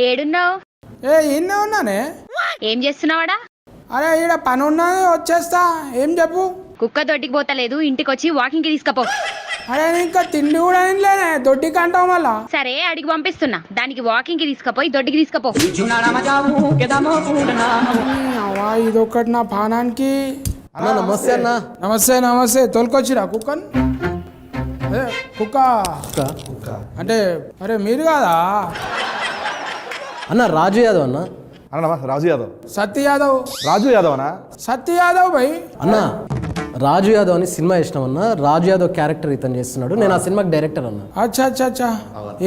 ఏడున్నావు? ఈయనే ఉన్నానే. ఏం చేస్తున్నావాడా? అరే ఈడ పని ఉన్నది, వచ్చేస్తా. ఏం చెప్పు? కుక్క దొడ్డికి పోతలేదు, ఇంటికి వచ్చి వాకింగ్ కి తీసుకపో. అరే ఇంకా తిండి కూడా తినలేనే, దొడ్డికి అంటావు మళ్ళా. సరే అడిగి పంపిస్తున్నా, దానికి వాకింగ్ కి తీసుకపోయి దొడ్డికి తీసుకపో. అవ్వా ఇదొకటి నా పానానికి. అన్న నమస్తే అన్న. నమస్తే నమస్తే. తోలుకొచ్చిరా కుక్కని? అదే కుక్క అంటే అరే మీరు కాదా అన్న? రాజు యాదవ్ అన్న. అన్న రాజు యాదవ్. సత్య యాదవ్. రాజు యాదవ్ అన్నా? సత్య యాదవ్ భయ్. అన్న రాజు యాదవ్ అని సినిమా ఇష్టం అన్న. రాజు యాదవ్ క్యారెక్టర్ ఇతను చేస్తున్నాడు. నేను ఆ సినిమాకి డైరెక్టర్ అన్న. అచ్చా అచ్చా అచ్చా.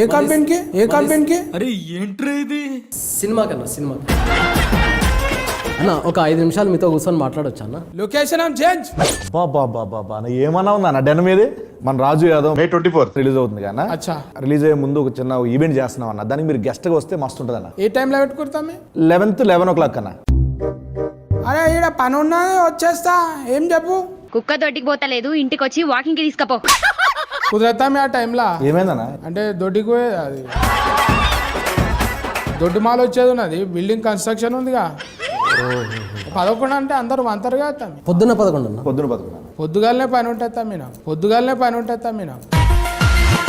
ఏ కంపెనీకి? ఏ కంపెనీకి? అరే ఏంట్రా ఇది? సినిమాకి అన్న, సినిమాకి. అన్న ఒక 5 నిమిషాలు మీతో కూర్చొని మాట్లాడొచ్చా అన్న? Location change. బాబా ఏమన్నా ఉందా అన్న డెన్ మీది? మన రాజు యాదవ్ May 24 రిలీజ్ అవుతుంది కదా. అచ్చా. రిలీజ్ అయ్యే ముందు ఒక చిన్న ఈవెంట్ చేస్తున్నాం అన్న. దానికి మీరు గెస్ట్ గా వస్తే మస్తు ఉంటుంది అన్న. ఏ టైంలో పెట్టుకుంటామే? 11 o'clock అన్న. అరే ఈడ పని ఉన్నది, వచ్చేస్తా. ఏం చెప్పు? కుక్క దొడ్డికి పోతలేదు, ఇంటికి వచ్చి వాకింగ్ కి తీసుకపో. కుదరతామే ఆ టైంలో? ఏమైందన్న? అంటే దొడ్డికి పోయేది అది, దొడ్డి మాల్ వచ్చేది ఉన్నది, బిల్డింగ్ కన్స్ట్రక్షన్ ఉందిగా. 11 అంటే అందరూ వంతరుగా తమ్మి. పొద్దున్న 11 అన్న. పొద్దున 11. పొద్దుగాలనే పని ఉంటుంది తమ్మి నాకు. పొద్దుగాలనే పని ఉంటుంది తమ్మి నాకు.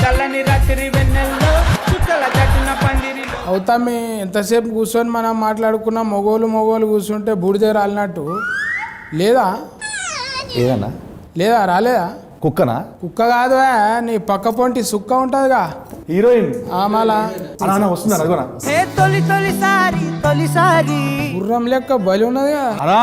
చల్లని రాత్రి వెన్నెల్లో చుక్కల చట్టిన పందిరిలో అవుతామి. ఎంతసేపు కూర్చొని మనం మాట్లాడుకున్న మొగోలు కూర్చుంటే బూడిద రాలినట్టు. లేదా ఏదన్నా? లేదా రాలేదా? కుక్కనా? కుక్క కాదు, నీ పక్క పొంటి సుక్క ఉంటుందిగా, హీరోయిన్. మళ్ళా వస్తుంది అడగనా? గుర్రం లెక్క బలి ఉన్నది కదా. అనా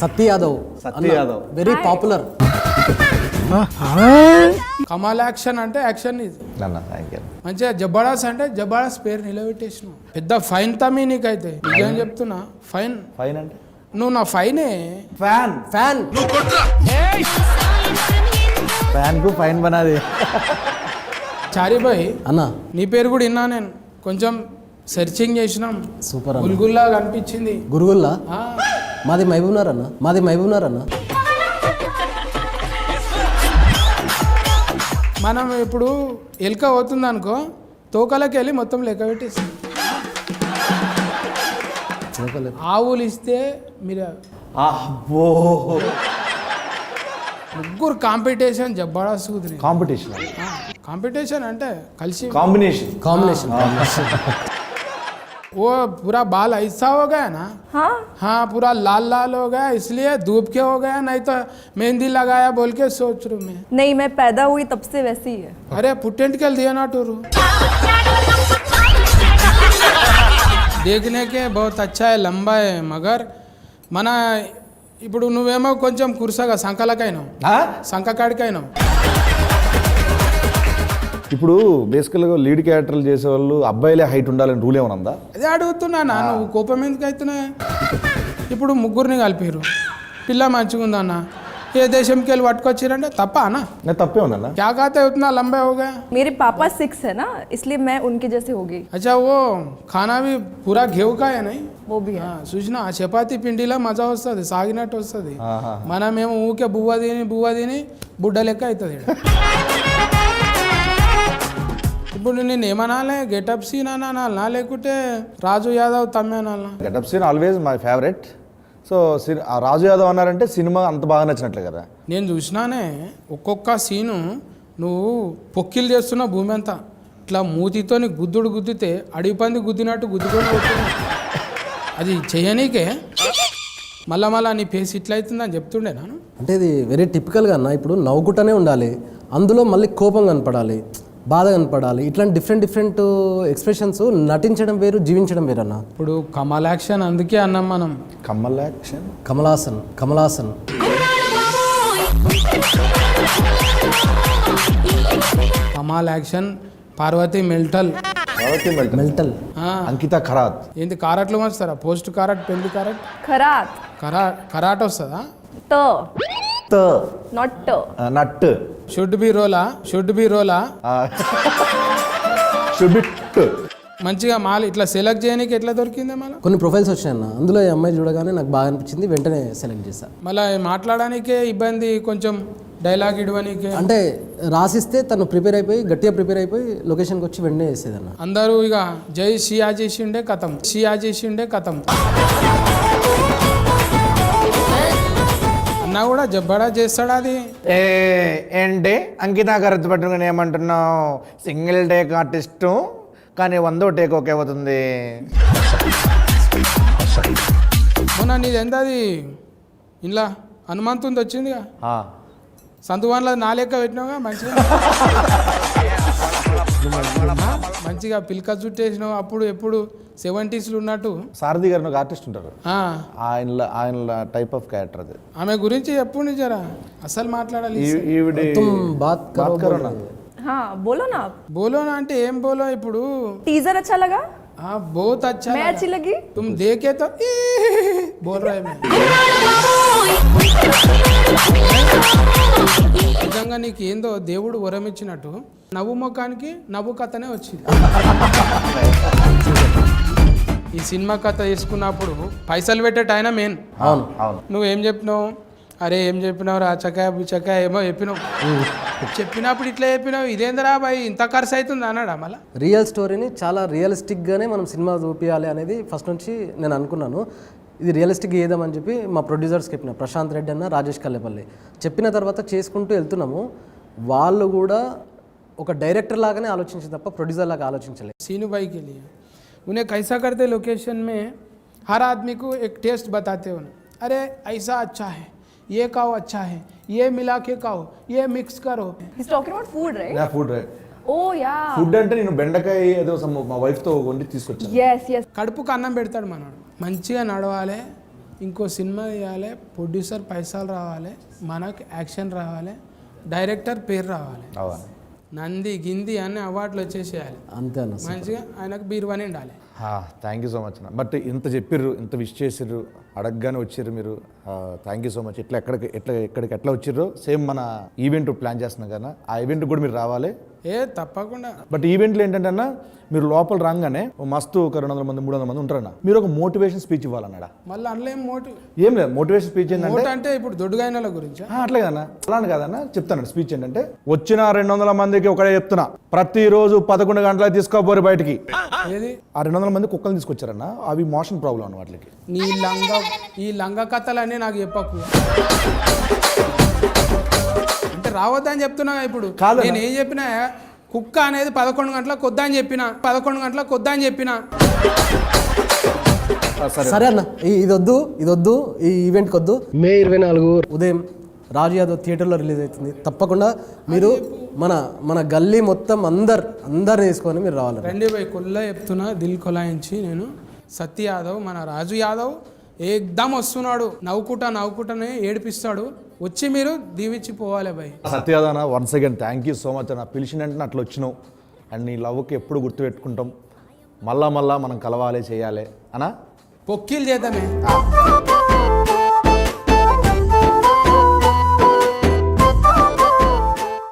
సత్య యాదవ్. సత్య యాదవ్ వెరీ పాపులర్. కమాల్ యాక్షన్ అంటే యాక్షన్ ఇది. మంచిగా జబర్దస్త్ అంటే జబర్దస్త్ పేరు నిలబెట్టేసినావు. పెద్ద ఫైన్ తమ్మి నీకైతే. నిజం చెప్తున్నా, ఫైన్. ఫైన్ అంటే నువ్వు నా ఫైనే. ఫ్యాన్. ఫ్యాన్. ఫ్యాన్ కు ఫైన్ బనాది. చారిబాయ్ అన్న నీ పేరు కూడా విన్నా నేను. కొంచెం సెర్చింగ్ చేసినాం. సూపర్ అన్న. గుల్గుల్లా కనిపించింది. గురుగుల్లా? ఆ, మాది మహబూబ్నగర్ అన్న. మాది మహబూబ్నగర్ అన్న. మనం ఇప్పుడు ఎలుక అవుతుంది అనుకో, తోకలకి వెళ్ళి మొత్తం లెక్క పెట్టేసి ఆవులు ఇస్తే మీరు అబ్బో ముగ్గురు కాంపిటీషన్ జబర్దస్త్ కుదిరి. కాంపిటీషన్. కాంపిటీషన్ అంటే కలిసి కాంబినేషన్. కాంబినేషన్. वो पूरा बाल ऐसा हो गया ना. हाँ पूरा लाल लाल हो गया, इसलिए धूप के हो गया, नहीं तो मेहंदी लगाया बोल के सोच रहा मैं. नहीं, मैं पैदा हुई तब से वैसी ही है. अरे पुटेंट के दिया ना टूरू. देखने के बहुत अच्छा है, लंबा है, मगर మన ఇప్పుడు నువ్వేమో కొంచెం కురుసగా సంకలకైనావు, సంకకాడికైనావు. ఇప్పుడు బేసికల్గా లీడ్ క్యారెక్టర్లు చేసేవాళ్ళు అబ్బాయిలే హైట్ ఉండాలని రూల్ ఏమైనా ఉందా? అదే అడుగుతున్నా. నువ్వు కోపం ఎందుకు అవుతున్నా? ఇప్పుడు ముగ్గురిని కలిపారు, పిల్ల మంచిగా ఉందన్న, ఏ దేశంకి వెళ్ళి పట్టుకొచ్చిరంటే తప్ప అన్న? నేను తప్పే ఉందన్న. क्या कहते हैं उतना लंबे हो गए? मेरे पापा 6 है ना, इसलिए मैं उनके जैसे हो गई. अच्छा वो खाना भी पूरा घेव का है नहीं? वो भी है. చూసినా చపాతి పిండిలా మజా వస్తుంది, సాగినట్టు వస్తుంది. మనమేమో ఊకే బువ్వ తిని బుడ్డ లెక్క అవుతుంది. ఇప్పుడు నేను ఏమనాలే? గెటప్ సీన్ అనాలనా లేకుంటే రాజు యాదవ్ తమ్మే అనాలనా? Getup Seenu always my favourite. So Raju Yadav అన్నారంటే సినిమా అంత బాగా నచ్చినట్లే కదా. నేను చూసినానే ఒక్కొక్క సీను నువ్వు పొక్కిలు చేస్తున్న భూమి అంతా ఇట్లా మూతితోని గుద్దితే అడవి పంది గుద్దినట్టు గుద్దుకొని పోతుంది. అది చేయనీకే మళ్ళా నీ ఫేస్ ఇట్లా అవుతుందని చెప్తుండే నాను. అంటే ఇది వెరీ టిపికల్గా అన్న. ఇప్పుడు నవ్వుకుంటూనే ఉండాలి, అందులో మళ్ళీ కోపం కనపడాలి, బాధ కనపడాలి. ఇట్లాంటి డిఫరెంట్ ఎక్స్ప్రెషన్స్ నటించడం వేరు, జీవించడం వేరు అన్న. ఇప్పుడు కమల్ యాక్షన్ అందుకే అన్నాం మనం. కమల్ యాక్షన్, కమలాసన్. కమల్ యాక్షన్, పార్వతి మెల్టల్. అంకిత ఖరాత్. ఏంటి కారట్లు వస్తారా? పోస్ట్ కారట్, పెళ్లి కారట్, కరాట్ వస్తుందా? నట్. షుడ్ బి రోలా. మంచిగా మాల్ ఇట్లా సెలెక్ట్ చేయడానికి ఎట్లా దొరికిందే మళ్ళీ? కొన్ని ప్రొఫైల్స్ వచ్చాయన్న, అందులో ఈ అమ్మాయి చూడగానే నాకు బాగా అనిపించింది, వెంటనే సెలెక్ట్ చేశా. మళ్ళీ మాట్లాడడానికే ఇబ్బంది కొంచెం. డైలాగ్ ఇడవనీకే. అంటే రాసిస్తే తను ప్రిపేర్ అయిపోయి గట్టిగా ప్రిపేర్ అయిపోయి లొకేషన్కి వచ్చి వెంటనే వేసేదన్న. అందరూ ఇక జై షియా చేసిండే కథం, షియా చేసిండే కథం. అన్నా కూడా జబ్బడా చేస్తాడు అది. ఏంటి అంకితా గారు పట్టుకుని ఏమంటున్నావు? సింగిల్ టేక్ ఆర్టిస్టు కానీ 100వ టేక్ ఓకే అవుతుంది. మొన్న నీది ఎంత అది ఇలా హనుమంతుంది వచ్చిందిగా, సంతువాన్లో నా లెక్క పెట్టినావుగా మంచిగా. మంచిగా పిల్క చుట్టేసినావు. అప్పుడు ఎప్పుడు 70s ఉన్నట్టు. సారథి గారు ఒక ఆర్టిస్ట్ ఉంటారు, ఆ, ఆయన టైప్ ఆఫ్ క్యారెక్టర్ అది. ఆమె గురించి ఎప్పుడు జరా అసలు మాట్లాడాలి. ఈవిడ బాత్ కరో నా. हाँ बोलो ना आप. బోలోనా అంటే ఏం బోలో ఇప్పుడు? टीजर अच्छा लगा? हाँ बहुत अच्छा मैं लगा। अच्छी लगी? तुम देखे तो बोल रहे मैं నిజంగా నీకు ఏందో దేవుడు వరం ఇచ్చినట్టు నవ్వు ముఖానికి నవ్వు కథనే వచ్చింది. ఈ సినిమా కథ తీసుకున్నప్పుడు పైసలు పెట్టేట ఆయన మెయిన్. అవును అవును. నువ్వేం చెప్పినావు? అరే ఏం చెప్పినావు రా చకాయ బుచకాయ ఏమో చెప్పినావు. చెప్పినప్పుడు ఇట్లా చెప్పినావు, ఇదేందరా బాయ్ ఇంత ఖర్చు అవుతుంది అన్నాడా మళ్ళా? రియల్ స్టోరీని చాలా రియలిస్టిక్గానే మనం సినిమా చూపించాలి అనేది ఫస్ట్ నుంచి నేను అనుకున్నాను. ఇది రియలిస్టిక్ ఏదామని చెప్పి మా ప్రొడ్యూసర్స్కి చెప్పిన, ప్రశాంత్ రెడ్డి అన్న, రాజేష్ కల్లేపల్లి చెప్పిన తర్వాత చేసుకుంటూ వెళ్తున్నాము. వాళ్ళు కూడా ఒక డైరెక్టర్ లాగానే ఆలోచించారు తప్ప ప్రొడ్యూసర్ లాగా ఆలోచించలేదు. सीनू भाई के लिए उन्हें कैसा करते लोकेशन में हर आदमी को एक टेस्ट बताते हो ना, अरे ऐसा अच्छा है, ये खाओ अच्छा है, ये मिला के खाओ, ये मिक्स करो. He's talking about food, right? Food Oh yeah. Food అంటే నేను బెండకాయ ఏదో మా వైఫ్తో వండి తీసుకొచ్చాను. Yes yes. కడుపుకు అన్నం పెడతాడు మనోడు. మంచిగా నడవాలి, ఇంకో సినిమా తీయాలి, ప్రొడ్యూసర్ పైసలు రావాలి, మనకు యాక్షన్ రావాలి, డైరెక్టర్ పేరు రావాలి, అవును. నంది గింది అన్ని అవార్డులు వచ్చేసేయాలి. అంతే అన్న. మంచిగా ఆయనకు బీరువాని ఉండాలి. థ్యాంక్ యూ సో మచ్ అన్న. బట్ ఇంత చెప్పిర్రు, ఇంత విష్ చేసిర్రు, అడగగానే వచ్చిర్రు మీరు. Thank you so much. ఎక్కడికి ఎట్లా వచ్చిర్రు సేమ్ మన ఈవెంట్ ప్లాన్ చేస్తున్నాం కదా, ఆ ఈవెంట్ కూడా మీరు రావాలి. తప్పకుండా. బట్ ఈవెంట్లో ఏంటంటే అన్న, మీరు లోపల రాగానే ఓ మస్తు ఒక 200 మంది 300 మంది ఉంటారన్న, మీరు ఒక మోటివేషన్ స్పీచ్ ఇవ్వాలన్నాడా? మళ్ళీ అందులో ఏం మోటివ్ ఏం లేదు, మోటివేషన్ స్పీచ్ ఏంటంటే అంటే ఇప్పుడు దొడ్డుగాయనల గురించి అట్లే కదన్నా, అలానే కాదన్నా చెప్తాను. స్పీచ్ ఏంటంటే, వచ్చిన 200 మందికి ఒకటే చెప్తున్నా, ప్రతిరోజు 11 గంటలకు తీసుకోపోరు బయటికి. ఏది ఆ 200 మంది కుక్కలు తీసుకొచ్చారన్న, అవి మోషన్ ప్రాబ్లం అన్న వాటికి. ఈ లంగ కథలన్నీ నాకు చెప్పకు. అంటే రావద్దని చెప్తున్నా ఇప్పుడు. కాదన్న. నేను ఏం చెప్పినా, కుక్క అనేది 11 గంటలకు కొద్దా అని చెప్పిన, 11 గంటలకు కొద్దా అని చెప్పిన. సరే అన్న, ఇదొద్దు, ఈ ఈవెంట్కి వద్దు. మే 24 ఉదయం రాజు యాదవ్ థియేటర్లో రిలీజ్ అవుతుంది. తప్పకుండా మీరు మన గల్లీ మొత్తం అందరిని తీసుకొని మీరు రావాలి. రండి పోయి కొల్ల చెప్తున్నా, దిల్ కొలాయించి నేను. సత్య యాదవ్, మన రాజు యాదవ్ ఏకదమ్ వస్తున్నాడు. నవ్వుకుంటానే ఏడిపిస్తాడు. వచ్చి మీరు దీవించి పోవాలి భయ్. సత్యాదన once again thank you so much అన్న. పిలిచినంటే అట్లా వచ్చినావు. అండ్ నీ లవ్కి ఎప్పుడు గుర్తుపెట్టుకుంటాం. మళ్ళా మనం కలవాలి, చేయాలి అన్నా. పొక్కిలు చేద్దామే.